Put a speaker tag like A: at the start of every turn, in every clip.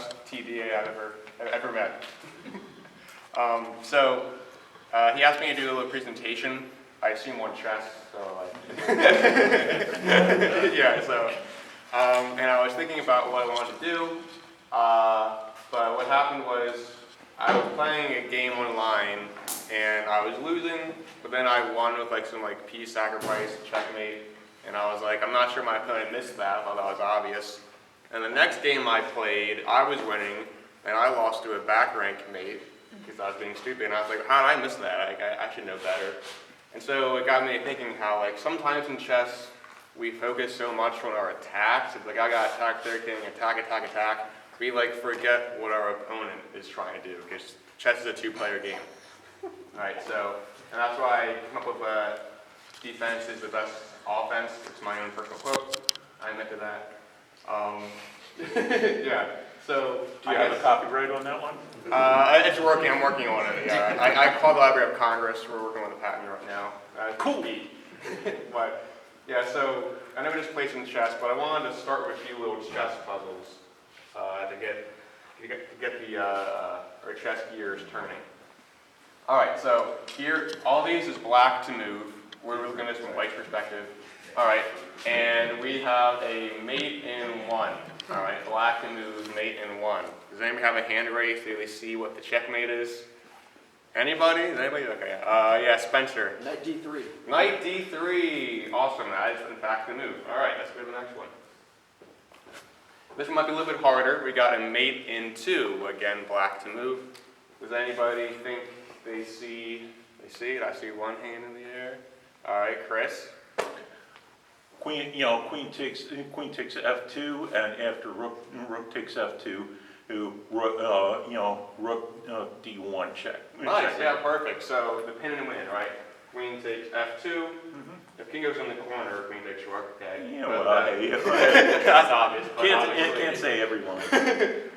A: TDA I've ever met. He asked me to do a little presentation. I assume on chess, so yeah. And I was thinking about what I wanted to do, but what happened was I was playing a game online and I was losing, but then I won with some piece sacrifice, checkmate, and I was like, I'm not sure my opponent missed that. I thought that was obvious. And the next game I played, I was winning, and I lost to a back rank mate because I was being stupid. And I was like, how did I miss that? I should know better. And so it got me thinking how sometimes in chess we focus so much on our attacks. It's like I got attack there, getting attack. We forget what our opponent is trying to do because chess is a two-player game. All right, and that's why I come up with defense is the best offense. It's my own personal quote. I admit to that. Yeah. So
B: do you have a copyright on that one?
A: It's working. I'm working on it. Yeah. I called the Library of Congress. We're working on the patent right now.
B: Cool.
A: But yeah, so I never just played some chess, but I wanted to start with a few little chess puzzles to get the our chess gears turning. All right. So here, all these is black to move. We're looking at this from white's perspective. All right, and we have a mate in one. All right, black to move, mate in one. Does anybody have a hand raised so they see what the checkmate is? Anybody? Is anybody? Okay. Yeah, Spencer.
C: Knight D3.
A: Knight D3. Awesome. That is in fact the move. All right, let's go to the next one. This one might be a little bit harder. We got a mate in two. Again, black to move. Does anybody think they see it? I see one hand in the air. All right, Chris.
B: Queen takes f2, and after rook takes f2, rook d1 check.
A: Nice, yeah, perfect. So the pin and win, right? Queen takes f2. Mm-hmm. If king goes in the corner, queen takes rook. Okay.
B: Yeah, well,
A: that's obvious.
B: Can't say everyone.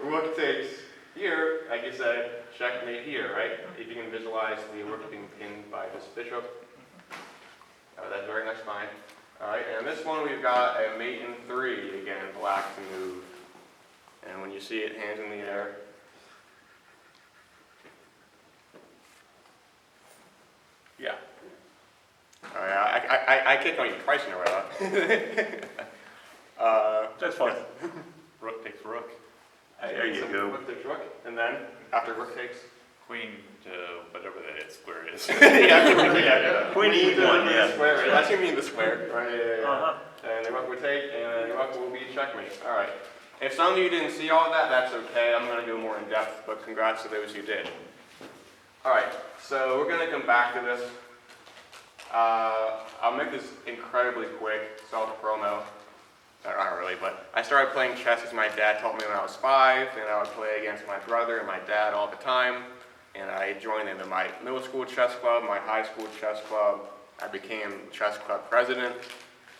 A: Rook takes here, like you said, checkmate here, right? If you can visualize the rook being pinned by this bishop. That's very nice fine. All right, and this one we've got a mate in three, again, black to move. And when you see it, hands in the air. Yeah. All right, I kicked on you twice in a row.
B: That's fine.
A: Rook takes rook.
B: There you go.
A: Rook takes rook, and then after rook takes
D: queen to whatever that square is.
A: yeah.
B: Queen e1, yeah.
A: Square. That's you mean the square, right? Yeah.
B: Uh-huh.
A: And the rook would take, and the rook will be checkmate. All right. If some of you didn't see all of that, that's okay. I'm going to go more in depth, but congrats to those who did. All right. So we're going to come back to this. I'll make this incredibly quick. Self-promo. Not really, but I started playing chess as my dad taught me when I was 5, and I would play against my brother and my dad all the time. And I joined into my middle school chess club, my high school chess club. I became chess club president,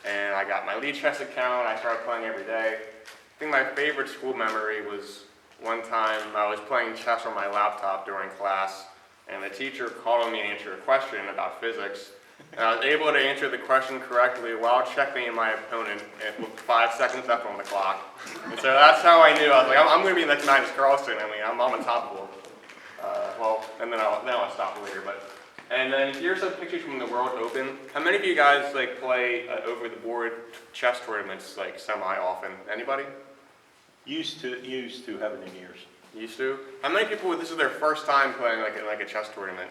A: and I got my lead chess account. I started playing every day. I think my favorite school memory was one time I was playing chess on my laptop during class, and the teacher called on me to answer a question about physics. And I was able to answer the question correctly while checkmating my opponent with 5 seconds left on the clock. And so that's how I knew. I was like, I'm going to be the next Magnus Carlsen. I mean, I'm unstoppable. And then I'll stop later. And then here's some pictures from the World Open. How many of you guys play over the board chess tournaments semi-often? Anybody?
B: Used to have it in years.
A: Used to? How many people? This is their first time playing like a chess tournament?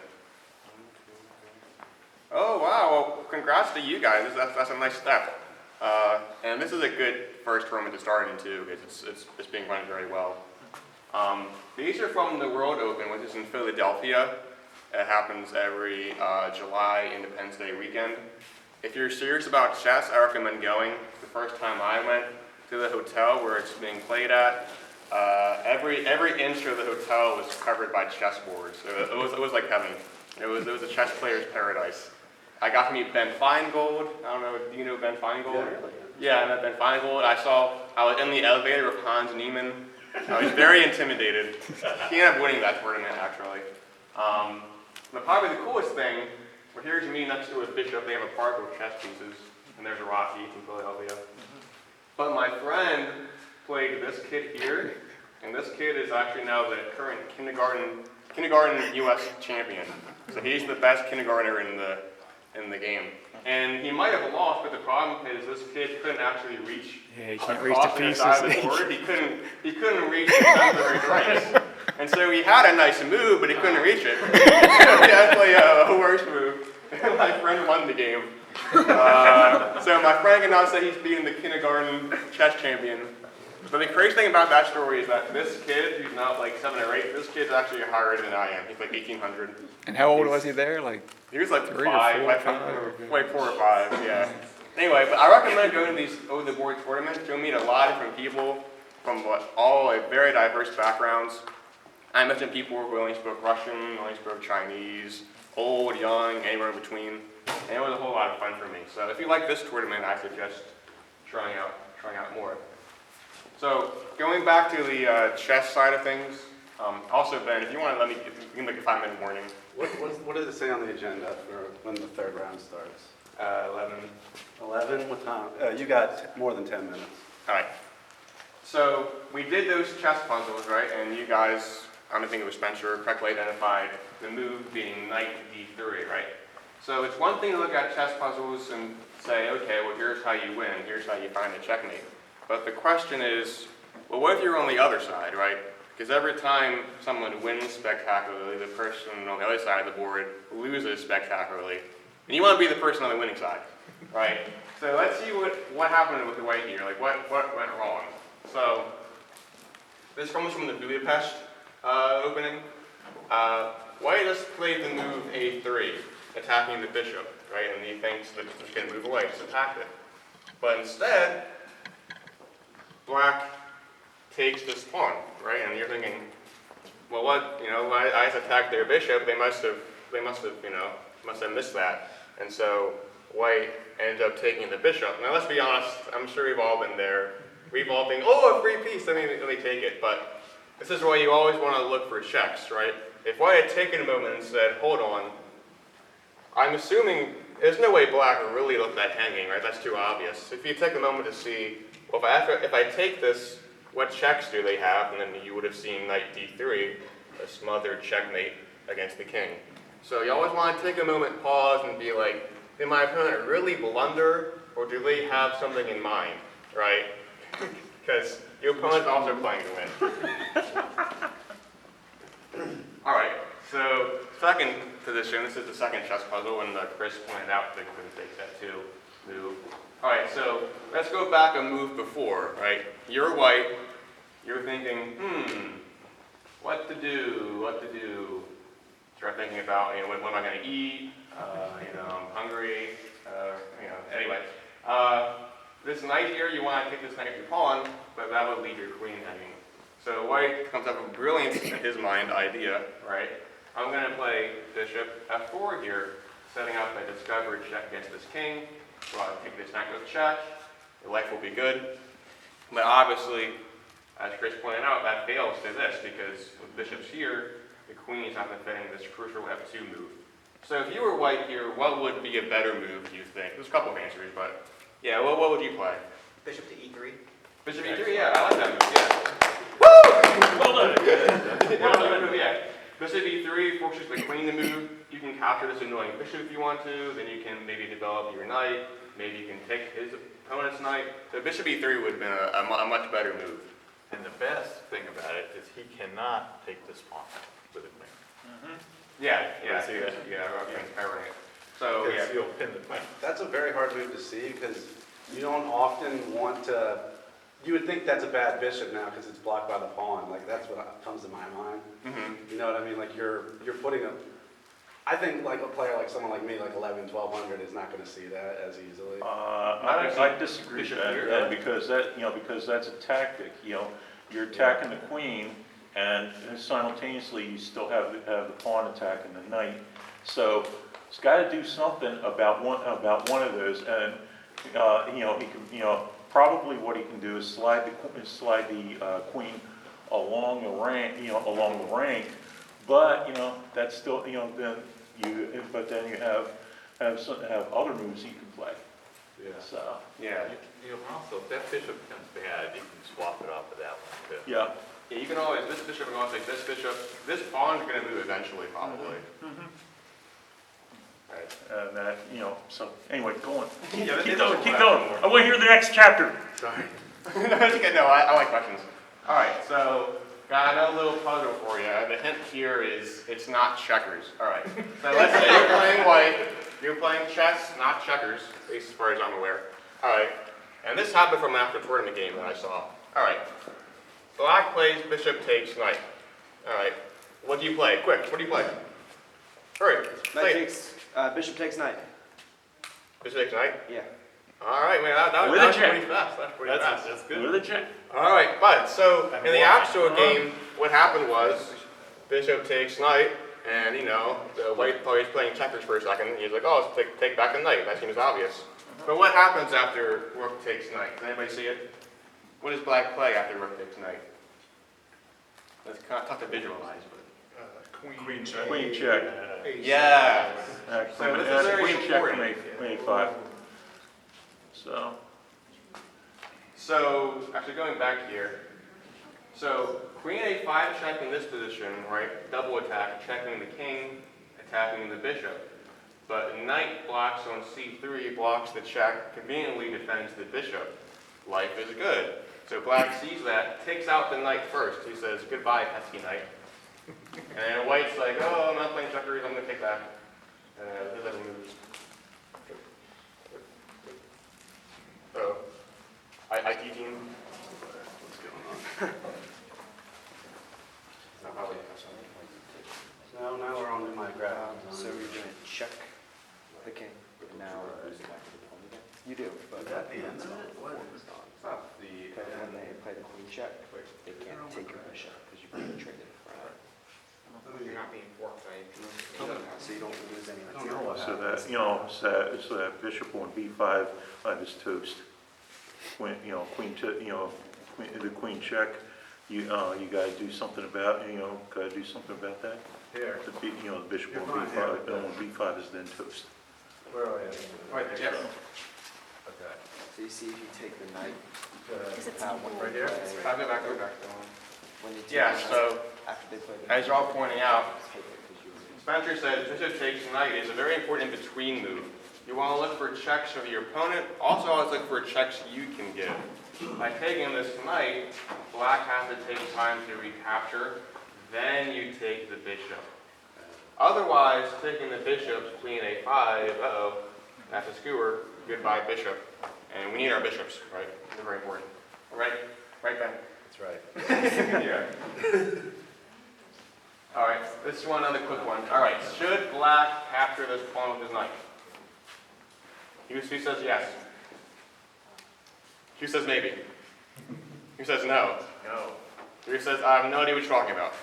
A: Oh wow! Well, congrats to you guys. That's a nice step. And this is a good first tournament to start into because it's being run very well. These are from the World Open, which is in Philadelphia. It happens every July Independence Day weekend. If you're serious about chess, I recommend going. The first time I went to the hotel where it's being played at, every inch of the hotel was covered by chessboards. It was like heaven. It was a chess player's paradise. I got to meet Ben Feingold. I don't know, do you know Ben Feingold?
C: Yeah, really.
A: Yeah, I met Ben Feingold. I was in the elevator with Hans Niemann. I was very intimidated. He ended up winning that tournament, actually. But probably the coolest thing, well, here's me next to a bishop. They have a park with chess pieces, and there's a Rocky from Philadelphia. But my friend played this kid here, and this kid is actually now the current kindergarten U.S. champion. So he's the best kindergartner in the game. And he might have lost, but the problem is this kid couldn't actually reach.
C: Yeah, he can't reach
A: across
C: the pieces.
A: side of the board. He couldn't reach the center of rice. And so he had a nice move, but he couldn't reach it. So he had to play a worse move. And my friend won the game. So my friend can now say he's beating the kindergarten chess champion. But the crazy thing about that story is that this kid, who's now like 7 or 8, this kid's actually higher than I am. He's like 1,800.
C: And how old was he there? Like,
A: He was like
C: 3 or
A: 5,
C: 4 or
A: like
C: 5?
A: like 4 or 5, yeah. Anyway, but I recommend going to these over-the-board tournaments. You'll meet a lot of different people from all like very diverse backgrounds. I met some people who only spoke Russian, only spoke Chinese, old, young, anywhere in between. And it was a whole lot of fun for me. So if you like this tournament, I suggest trying out more. So going back to the chess side of things, also Ben, if you want to you can make a 5-minute warning.
E: What does it say on the agenda for when the third round starts?
A: 11.
E: 11? What time? You got more than 10 minutes.
A: All right. So we did those chess puzzles, right? And you guys, I think it was Spencer, correctly identified the move being knight d3, right? So it's one thing to look at chess puzzles and say, okay, well, here's how you win. Here's how you find a checkmate. But the question is, well, what if you're on the other side, right? Because every time someone wins spectacularly, the person on the other side of the board loses spectacularly. And you want to be the person on the winning side, right? So let's see what happened with the white here. Like, what went wrong? So this comes from the Budapest opening. White just played the move a3, attacking the bishop, right? And he thinks that he's going to move away, just attacked it. But instead, black takes this pawn, right? And you're thinking, well, what? I just attacked their bishop. They must have missed that. And so white ended up taking the bishop. Now let's be honest. I'm sure we've all been there. We've all been, oh, a free piece. Let me take it. But this is why you always want to look for checks, right? If white had taken a moment and said, hold on, I'm assuming there's no way black really looked at hanging, right? That's too obvious. If you take a moment to see, well, if I take this, what checks do they have? And then you would have seen knight d3, a smothered checkmate against the king. So you always want to take a moment, pause, and be like, did my opponent really blunder, or do they have something in mind, right? Because your opponent's also playing to win. All right, so second position, this is the second chess puzzle, and Chris pointed out that couldn't take that too. Move. All right, so let's go back a move before, right? You're white, you're thinking, what to do? Start thinking about, what am I going to eat? I'm hungry. Anyway. This knight here, you want to take this knight to pawn, but that would leave your queen hanging. So white comes up with a brilliant, in his mind, idea, right? I'm going to play bishop f4 here, setting up a discovered check against this king. So I'll take this knight with check. Your life will be good. But obviously, as Chris pointed out, that fails to this, because with bishops here, the queen is not defending this crucial f2 move. So if you were white here, what would be a better move, do you think? There's a couple of answers, but yeah, what would you play?
F: Bishop to e3.
A: Bishop e3, yeah, I like that move, yeah. Woo!
B: Well done.
A: Well done, yeah. Bishop e3 forces the queen to move. You can capture this annoying bishop if you want to, then you can maybe develop your knight, maybe you can take his opponent's knight. So bishop e3 would have been a much better move.
D: And the best thing about it is he cannot take this pawn with a queen.
A: Yeah,
D: Let's see that.
A: covering it. So, yeah.
D: Because he'll pin the queen.
E: That's a very hard move to see because you don't often want to. You would think that's a bad bishop now because it's blocked by the pawn. Like that's what comes to my mind.
A: Mm-hmm.
E: You know what I mean? Like you're putting a. I think like a player like someone like me, like 11, 1200, is not going to see that as easily.
B: I disagree with
A: Bishop
B: that,
A: here,
B: because that's a tactic. You're attacking the queen, and simultaneously you still have the pawn attacking the knight. So it's got to do something about one of those, and he can probably what he can do is slide the queen along the rank, but that's still then you have other moves you can play.
E: Yeah.
A: Yeah.
D: Also, if that bishop becomes bad, you can swap it off of that one too.
B: Yeah.
A: Yeah, you can always, this bishop can always take this bishop. This pawn's gonna move eventually, probably. Right.
B: And that, you know, so, anyway, go on.
A: Yeah,
B: Keep
A: this
B: going,
A: is
B: keep
A: what
B: going.
A: happened
B: I want to hear the next chapter.
E: Sorry.
A: No, it's okay. No, I like questions. All right, so got another little puzzle for you. The hint here is it's not checkers. All right. So let's say you're playing white. You're playing chess, not checkers, at least as far as I'm aware. All right. And this happened from after tournament game that I saw. All right. Black plays bishop takes knight. All right. What do you play? Quick. What do you play? Hurry. Play it.
F: Bishop takes knight.
A: Bishop takes knight.
F: Yeah.
A: All right, man. That
B: With a
A: was
B: check.
A: pretty fast. That's pretty fast.
D: That's good.
B: With a check.
A: All right, but so in the actual game, what happened was bishop takes knight, and you know the white player is playing checkers for a second. He's like, oh, let's take back a knight. That seems obvious. But what happens after rook takes knight? Can anybody see it? What does black play after rook takes knight? It's kind of tough to visualize, but
D: Queen check.
B: Queen check.
A: yeah.
B: Excellent.
A: So this is very
B: Queen check from
A: important.
B: A5.
A: So, actually going back here, so queen a5 check in this position, right? Double attack, checking the king, attacking the bishop. But knight blocks on c3, blocks the check, conveniently defends the bishop. Life is good. So black sees that, takes out the knight first. He says, goodbye, pesky knight. And then white's like, oh, I'm not playing checkers, I'm going to take that. And this other moves. So, IT team. What's going on? I probably have something.
E: No, now we're on to my graph.
F: So you're going to check the king. Now lose back to the pawn again. You do, but
E: Is that the end of it? What?
A: It's not the
F: but when they play the queen check, they can't take your bishop because you've been traded in front.
A: You're not being forked, right?
F: So you don't lose any
E: I don't know what
B: So
E: happens.
B: that, you know, so that bishop on b5 is toast. Queen, you know, the queen check. You gotta do something about, gotta do something about that.
E: Here.
B: The bishop
E: You're
B: on
E: fine,
B: b5,
E: yeah.
B: on b5 is then toast.
E: Where are you?
A: Right, yes.
E: Okay.
F: So you see if you take the knight, when
E: Right
F: they
E: here?
F: play-
A: I'll go back.
F: when you take
A: Yeah,
F: the knight,
A: so
F: after they play the
A: as you're all
F: knight,
A: pointing out,
F: take it 'cause you-
A: Spencer says bishop takes knight is a very important in-between move. You want to look for checks of your opponent, also always look for checks you can give. By taking this knight, black has to take time to recapture, then you take the bishop. Otherwise, taking the bishop, queen a5, that's a skewer, goodbye bishop. And we need our bishops, right? They're very important. All right? Right, Ben?
E: That's right.
A: Yeah. All right, this one, another quick one. All right, should black capture this pawn with his knight? Who says yes? Who says maybe? Who says no?
D: No.
A: Who says, I have no idea what you're talking about?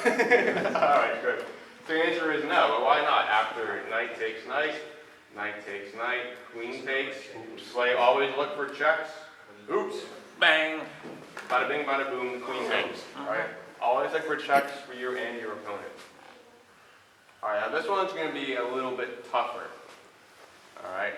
A: All right, good. So the answer is no, but why not? After knight takes knight, queen takes, play always look for checks. Oops.
B: Bang.
A: Bada bing, bada boom, queen takes. Right? Always look for checks for you and your opponent. All right, now this one's going to be a little bit tougher. All right.